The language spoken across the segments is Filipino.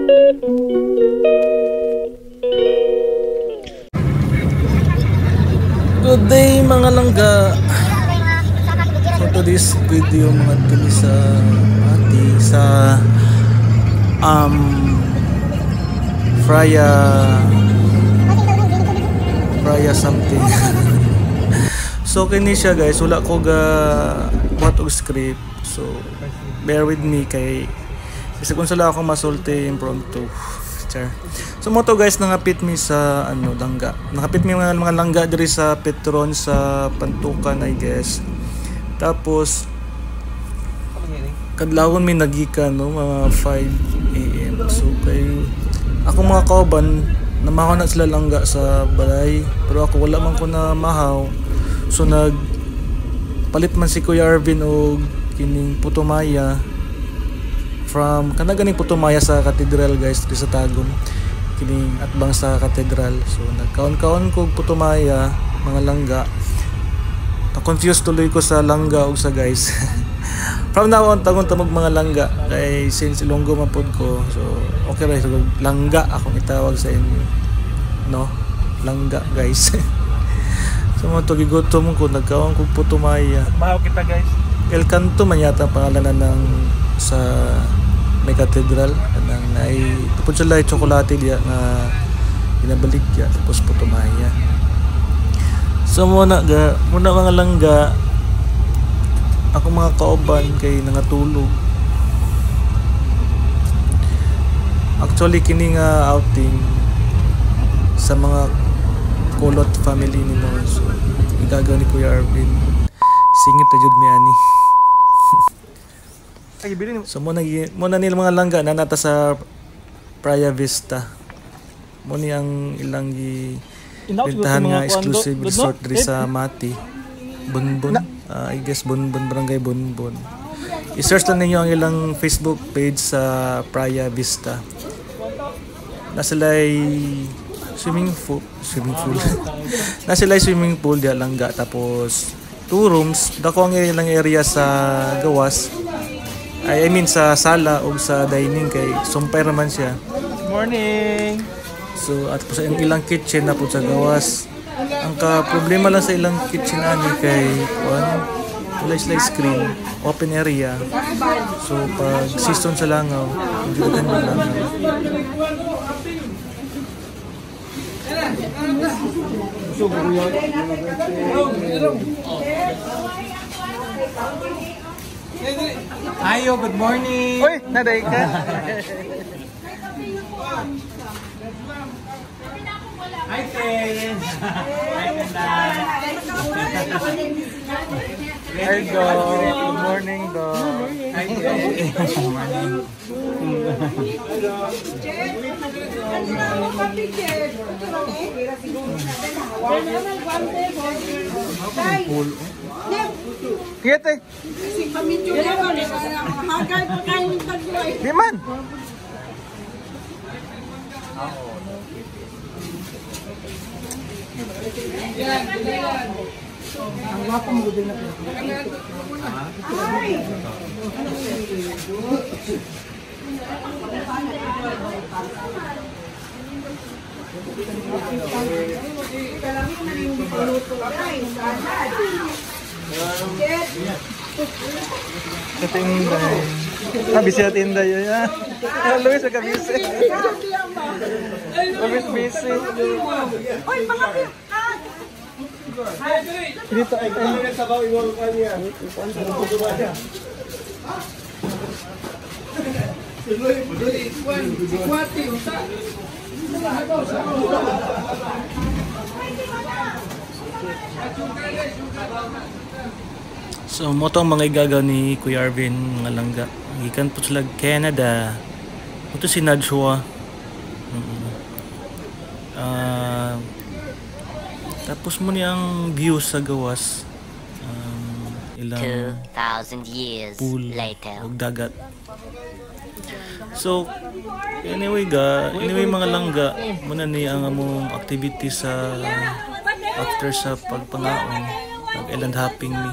Good day mga langga. For today's video mga tuli sa ati sa Fraya something. So kini siya guys, wala ko ga what og script. So bear with me kay isa kung sala ako masulti impromptu. So mo to guys, nangapit mi sa langga. Nakapit mi mga langga diri sa Petron sa Pantukan I guess. Tapos kadlawon mi nagikan no mga 5 AM. So kay ako mga kauban namahaw na sila langga sa balay, pero ako wala man ko na mahaw. So nag palit man si Kuya Arvin og kining putumaya from kanaganing putumaya sa katedral guys dito sa Tagum, kining atbang sa katedral. So nagkaon-kaon ko putumaya mga langga, na-confuse tuloy ko sa langga og sa guys. From now on tagon tamog mga langga kay since Ilonggo mapod ko, so okay ra, so langga akong itawag sa inyo no, langga guys. So mo to gigotom ko, nagkaon ko putumaya. Bahaw kita guys. El Canto man yata pangalanan ng sa may katedral kanang nay tupod sila chocolate diya nga binabalik ya, tapos putumaya. So muna mga langga ako mga kauban kay nangatulog. Actually kini nga outing sa mga Kulot family ni mo, so igagaw ni Kuya Arvin singit ta jud mi ani. So muna nila mga langga na nata sa Praia Vista. Muna ang ilang bintahan nga exclusive resort diri sa Mati. Bunbun, I guess Bunbun, Barangay Bunbun. I-search lang ninyo ang ilang Facebook page sa Praia Vista. Nasila'y swimming pool. Nasila'y swimming pool diya langga, tapos 2 rooms. Dako ang ilang area sa gawas. I mean sa sala o sa dining kay sumpay naman siya. Good morning. So at po sa ilang kitchen na po sa gawas. Ang problema lang sa ilang kitchen ani kay wala sila screen, open area. So pag season sa langaw, hindi ka na langaw. Ayo, good morning. Uy, naday ka. Hi, Ken. Hi, Ergo, good morning do. Hi, Ken. Good morning. Kiyete. Di man. Ang wapo mo din na. Katinday. Kabisi at inday ya. Luis kabisi. Luis busy. Oy, mga dito ay sabaw iwang kanya. So mo tong mga igagaw ni Kuya Arvin mga langga. Gikan po sila Canada. Ito si Najwa. Tapos mo niyang view sa gawas. Ilang 2,000 years pool later. o dagat. So anyway mga langga, muna ni ang among activity sa after sa pagpangaon, nag-island hopping ni.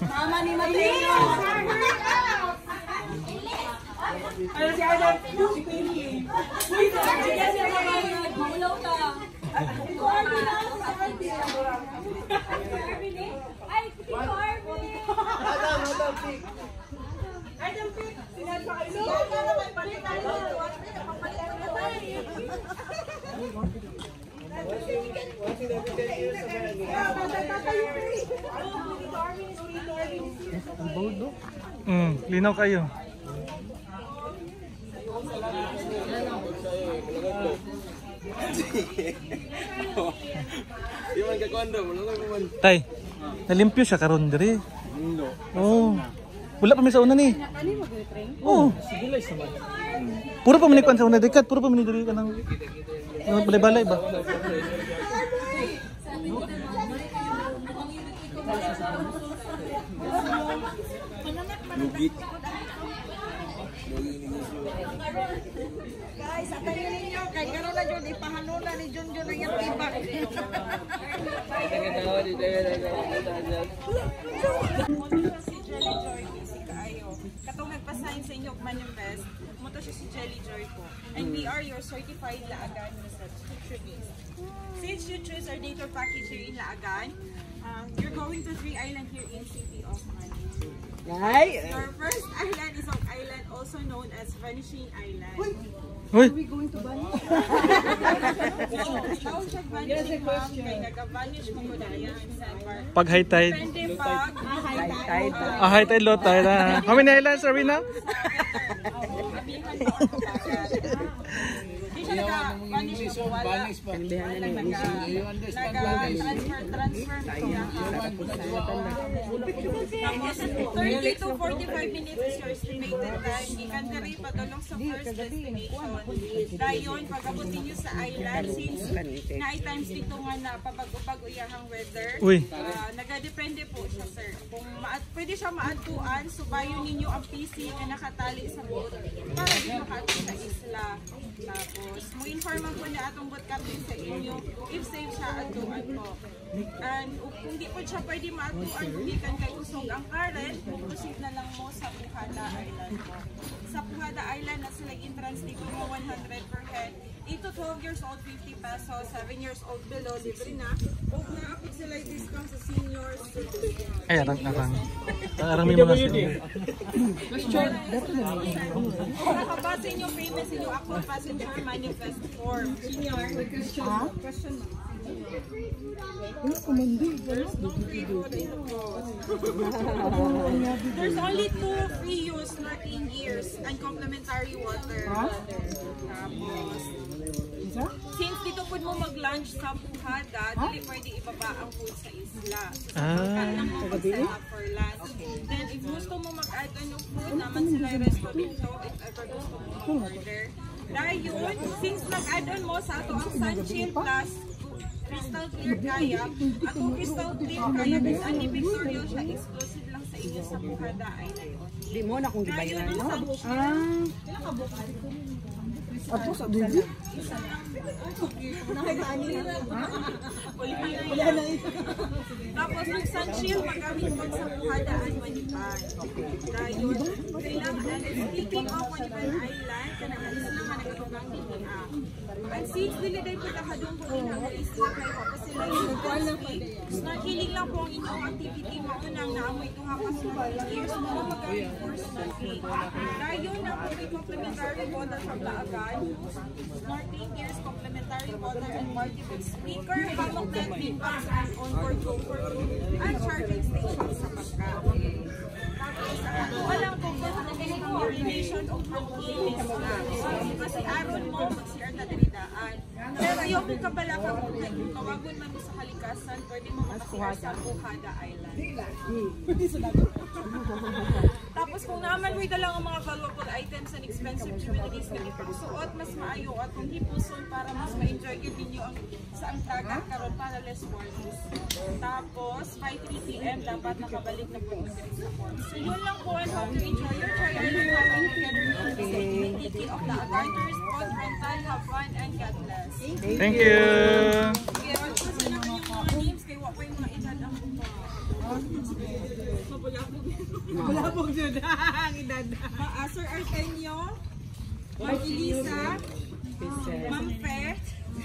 Mama ni Mateo. Linaw kayo. Tay, nalimpyo siya karon diri. Oh. Wala pa mi sa una ni. Oh. Puro pa mi kuan sa una dekat, puro pa mi diri kanang balay-balay ba. Guys, atayin ninyo. Kay gano'n na dyan, ipahanula ni Junjun na yung tibak. Si Jelly Joy, si Kaayo. Katong nagpasign sa inyo, manifest, muto siya si Jelly Joy po. And we are your certified Laagan nutritionist. Since you choose our data package here in Laagan, you're going to 3 Island here in City of Manila. Your first island is Oak Island, also known as Vanishing Island. Uy. Are we going to vanish? Tawag siya vanishing, ma'am, kay nag-vanish mo ko na yan in Sandbar. Pag high tide. Depende pag high tide. High tide, low tide. How many islands are we now? Hindi siya nag-vanish mo po, wala. Nag-transfer. 30 to 45 minutes is your estimated time. Gikan ka rin padulong sa first destination. Dayon, pag-abutin nyo sa island, since na-times dito nga na pabago-bago iyahang weather, nagadepende po siya, sir. Kung pwede siya maatuan, subayon ninyo ang PC na nakatali sa boat para di makati sa isla. Tapos, mo-informan po na atong boat captain sa inyo if safe siya atuan po. And kung di po siya pwede maatuan, hindi kan kay usog ang current, proceed na lang mo sa Puhada Island po. Sa Puhada Island, na sila entrance dito mo 100 per head. 8 to 12 years old, 50 pesos. 7 years old below, libre na. Huwag na apit sila discount sa seniors. Ay, arang. Arang may mga senior. Nakabasa yung payments inyo ako passenger manifest form. Senior. Question mo. There's no free food in the boat. There's only 2 free use snorkeling gears and complimentary water. Tapos, since dito po mo mag-lunch sa Puhada, dili pwede ibaba ang food sa isla. Kaya lang mo mag-set up for lunch. Then, if gusto mo mag-add ng food, naman sila yung resto dito, if ever gusto mo mag-order. Dahil yun, since nag-add-on mo sa ito ang Sunchill Plus Crystal Clear Kayak, at kung Crystal Clear Kayak is Andy Victoria siya, exclusive lang sa inyo sa Puhada Island. Di mo na kung gibayaran mo. Apo sa dulo? Tapos ang Sunchill, magamit mo sa Puhada at Manipan. Dahil, speaking of Manipan Island, kanaalis naman nagkatugang DPA. At since diliday po nakadung po rin ang isla kayo pa sila yung snorkeling lang po ang inyong activity maunang naamoy ito nga snorkeling years mo magamit for snorkeling. Dahil yun na po may complimentary water from Laagan, snorkeling gears, complimentary water and multiple speaker, hammock net, big bags, and onboard GoPro and charging station sa pagka. Tapos, walang complimentary urination o pang-ilis na. So, kasi aron mo, mag-CR na diridaan. Pero yung kabala ka mo, tawagon man mo sa kalikasan, pwede mo mag-CR sa Puhada Island. Tapos kung naman may dalang ang mga valuable items and expensive jewelries na ipagsuot, mas maayo at kung hipuson para mas ma-enjoy ninyo ang sa ang tagat karon para less worries. Tapos, 5:03 PM dapat nakabalik na po yung sa port. So yun lang po, and hope you enjoy your try island having together with the Tiki of the Agarters, Port Rental, have fun, and God bless. Thank you. Okay, kasi naman yung mga names, kaya wala pa yung mga edad ang mga. Mabulabog. Bulabog yun ang edad. Sir Artenio, Ma'am Elisa. Ma'am Fe.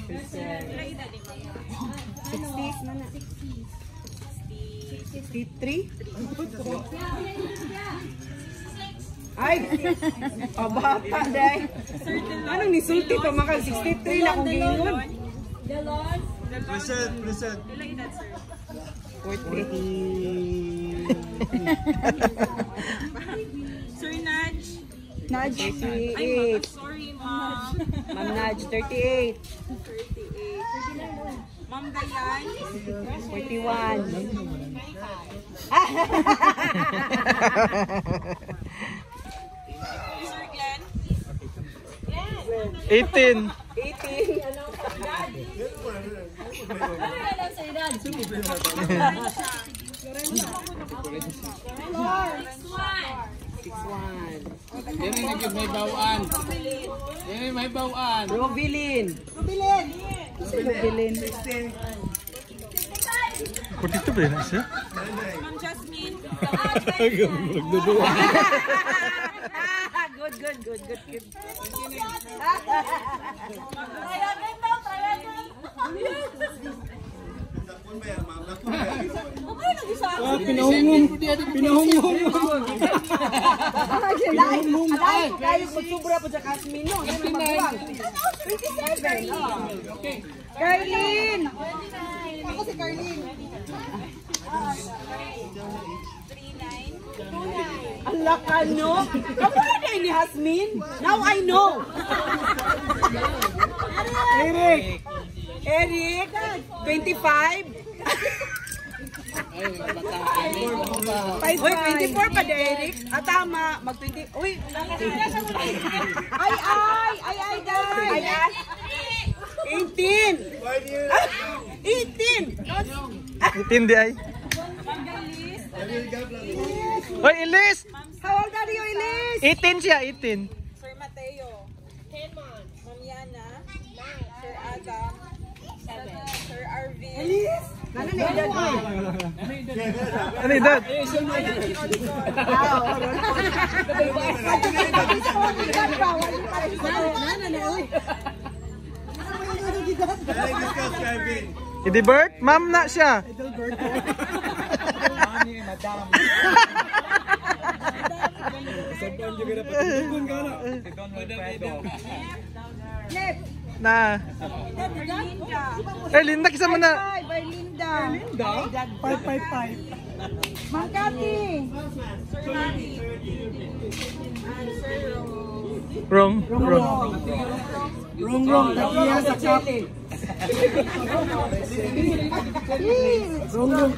Ilang edad ni Ma'am? 60s na na. 63? Ay! Oh, bata day. Anong nisulti pa maka 63 na kung gingon? Present. Ilang edad, sir? 40. Sir Naj. Nudge, Ay, 38. sorry, Ma'am. Ma'am Nudge, 38. 38. Ma'am Dayan. 41. Sir Glenn. 18. 18. Yan ay naging may bawaan. Yan ay may bawaan. Robilin. Dito ba yun siya? Ma'am Jasmine. Good. Pinahungong. Kayo magsubra po sa Kasmin, no? 27. Carlin! Ako si Carlin. 39. Ang laka, no? Kapag na ni Hasmin? Now I know. Eric, 25. Uy, 24 pa de Eric. Tama, mag-20. Uy, ay, guys. 18. 18. 18 di ay. Hoy, Elise! How old are you, Elise? 18 siya, 18. Sir Mateo. 10 months. Ma'am Yana. Sir Adam. 7. Sir Arvin. Elise? Nana na edad mo? Ano edad? Idibert? Ma'am na siya. Na. Linda kisa mo na. By Linda. Linda? 555. Mang Kati. Sir Mami. And Sir Wrong. Tagiya sa kap.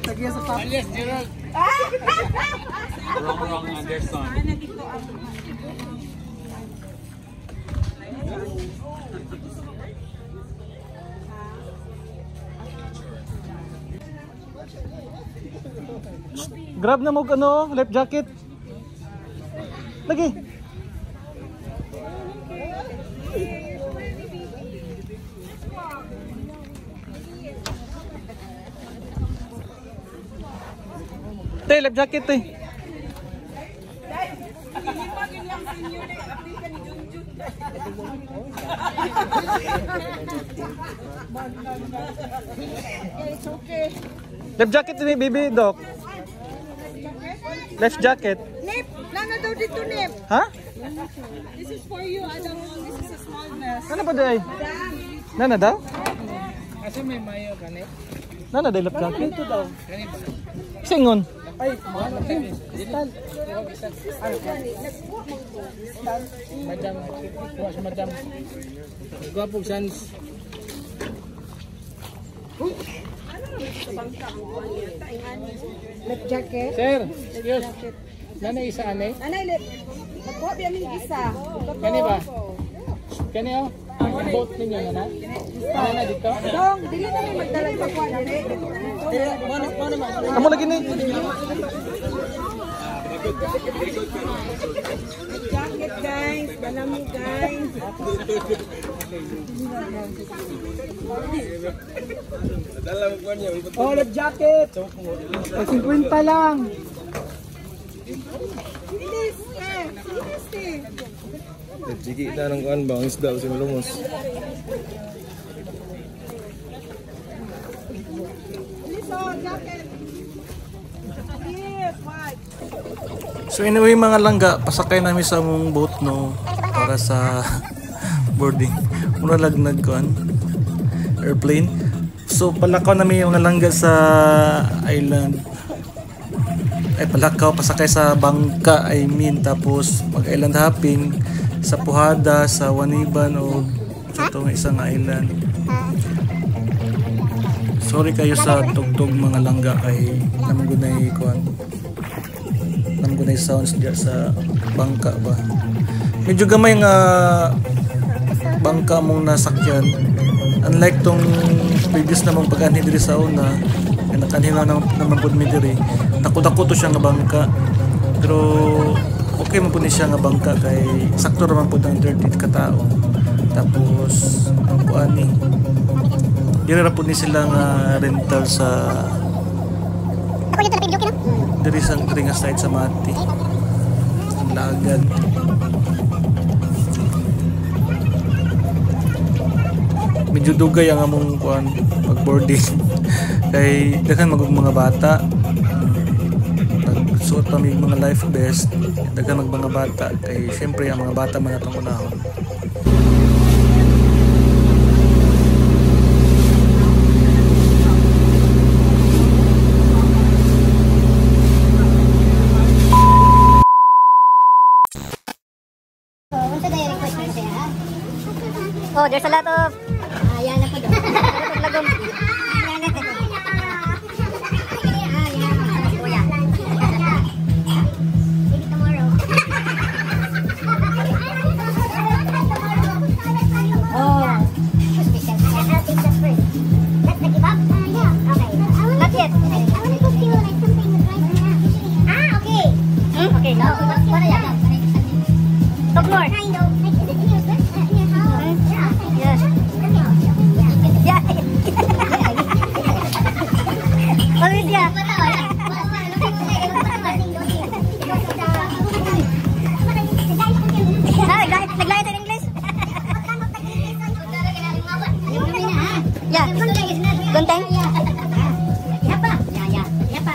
Tagiya sa kap. Alias, Gerald. Wrong, Anderson. Ana dito ang Grab na mo ano, life jacket. Lagi. Tay, life jacket tay. It's okay. Life jacket ni baby doc. Life jacket. Nip, lana daw dito, Nip. Ha? This is for you, Adam. This is a small mess. Ano pa day? Nana daw? Kasi may mayo kanit. Nana day life jacket? Ito daw. Kanit ba? Singon. Ay, Madam. Kuha sa madam. Gwapong sans. lip jacket. Sir, excuse. Nana isa ane? Nanay, lip. Magkuha biya ng isa. Kani ba? Kani oh? Ang boat ninyo nana? Nana dito? Dong, dili na may magdala yung magkuha dire. Kamu lagi ni. Jacket, guys. Banami, guys. Oh, lip jacket. 50 lang. Bilis, eh. Bilis, eh. Jigi na ng kuan ba ang isda si Malumos. So anyway mga langga, pasakay namin sa mong boat no para sa boarding. Muna lang nagkuan airplane. So palakaw namin yung langga sa island. Ay palakaw, pasakay sa bangka I mean, tapos mag island hopping sa Puhada, sa Waniban o sa itong isang island. Sorry kayo sa tugtog mga langga kay namgunay kuan. Namgunay sounds diya sa bangka ba. Medyo gamay nga bangka mong nasakyan. Unlike tong previous namang pag-anhin diri sa una, nakanhin na naman po mi diri. Takot-takot to siya nga bangka. Pero okay man po ni siya nga bangka kay sakto naman po ng 30 ka tao. Tapos ang kuani diri ra po ni sila nga rental sa diri sa nga side sa Mati. Ang lagad. Medyo dugay ang among kuan pag boarding. Kay daghan magug mga bata. Suot pa may mga life vest, daghan mag mga bata kay syempre ang mga bata man atong unahon. Oh, there's a lot of ayan na po doon. Lagom. Gonteng? Siapa? Ya. Siapa?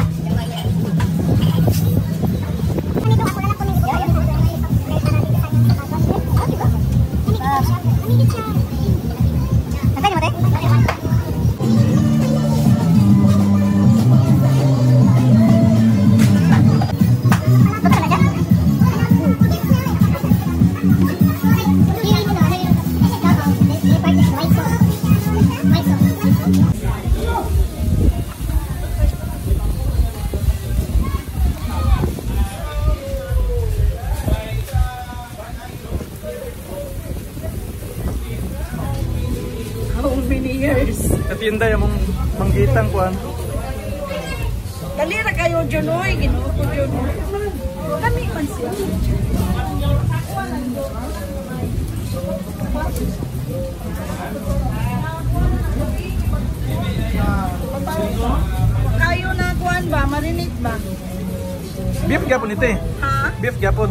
Sampai di mana? Katinda yung manggitang kuan. Dali ra kayo dyan, oy. Ginoo ko dyan. Kami man siya. Kayo na kuan ba? Marinate ba? Beef gyapon ite. Ha? Beef gyapon.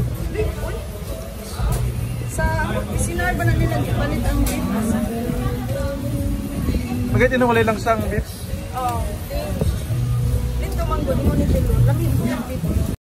Sa sinar ba na nila palit ang beef? Magay tinulay lang sang beef. Oh. Dito man gud mo ni Tilo. Lami mo yung beef.